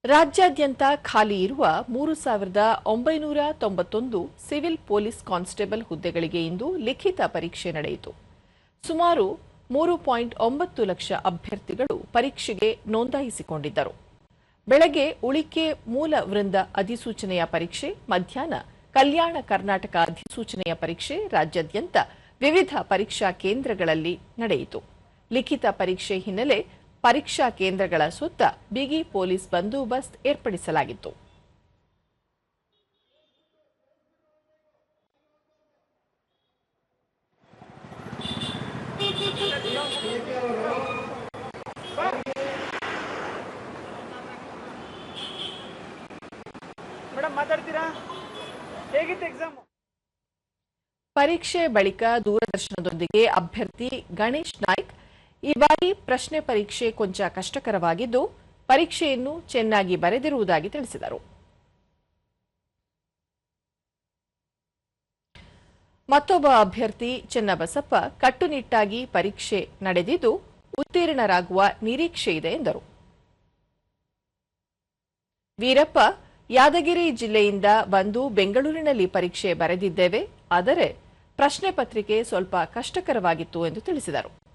ರಾಜ್ಯಾದ್ಯಂತ ಖಾಲಿ ಇರುವ 3,991 ಸಿವಿಲ್ ಪೊಲೀಸ್ ಕಾನ್ಸ್ಟೇಬಲ್ ಹುದ್ದೆಗಳಿಗೆ ಇಂದು ಲಿಖಿತ ಪರೀಕ್ಷೆ ನಡೆಯಿತು. ಸುಮಾರು 3.9 ಲಕ್ಷ ಅಭ್ಯರ್ಥಿಗಳು ಪರೀಕ್ಷೆಗೆ ನೋಂದಾಯಿಸಿಕೊಂಡಿದ್ದರು. ಬೆಳಗ್ಗೆ ಉಳಿಕೆ ಮೂಲ ವೃಂದ ಅಧಿಸೂಚನೆಯ ಪರೀಕ್ಷೆ, ಮಧ್ಯಾಹ್ನ ಕಲ್ಯಾಣ ಕರ್ನಾಟಕ ಅಧಿಸೂಚನೆಯ ಪರೀಕ್ಷೆ ರಾಜ್ಯಾದ್ಯಂತ ವಿವಿಧ ಪರೀಕ್ಷಾ ಕೇಂದ್ರಗಳಲ್ಲಿ ನಡೆಯಿತು. ಲಿಖಿತ ಪರೀಕ್ಷೆ ಹಿನ್ನೆಲೆ ಪರೀಕ್ಷಾ ಕೇಂದ್ರಗಳ ಸುತ್ತ ಬಿಗಿ ಪೊಲೀಸ್ ಬಂದೋಬಸ್ತ್ ಏರ್ಪಡಿಸಲಾಗಿತ್ತು. ಪರೀಕ್ಷೆ ಬಳಿಕ ದೂರದರ್ಶನದೊಂದಿಗೆ ಅಭ್ಯರ್ಥಿ ಗಣೇಶ್ ನಾಯ್ಕ್ ಈ ಬಾರಿ ಪ್ರಶ್ನೆ ಪರೀಕ್ಷೆ ಕೊಂಚ ಕಷ್ಟಕರವಾಗಿದ್ದು ಪರೀಕ್ಷೆಯನ್ನು ಚೆನ್ನಾಗಿ ಬರೆದಿರುವುದಾಗಿ ತಿಳಿಸಿದರು. ಮತ್ತೊಬ್ಬ ಅಭ್ಯರ್ಥಿ ಚೆನ್ನಬಸಪ್ಪ ಕಟ್ಟುನಿಟ್ಟಾಗಿ ಪರೀಕ್ಷೆ ನಡೆದಿದ್ದು ಉತ್ತೀರ್ಣರಾಗುವ ನಿರೀಕ್ಷೆ ಇದೆ ಎಂದರು. ವೀರಪ್ಪ ಯಾದಗಿರಿ ಜಿಲ್ಲೆಯಿಂದ ಬಂದು ಬೆಂಗಳೂರಿನಲ್ಲಿ ಪರೀಕ್ಷೆ ಬರೆದಿದ್ದೇವೆ, ಆದರೆ ಪ್ರಶ್ನೆ ಪತ್ರಿಕೆ ಸ್ವಲ್ಪ ಕಷ್ಟಕರವಾಗಿತ್ತು ಎಂದು ತಿಳಿಸಿದರು.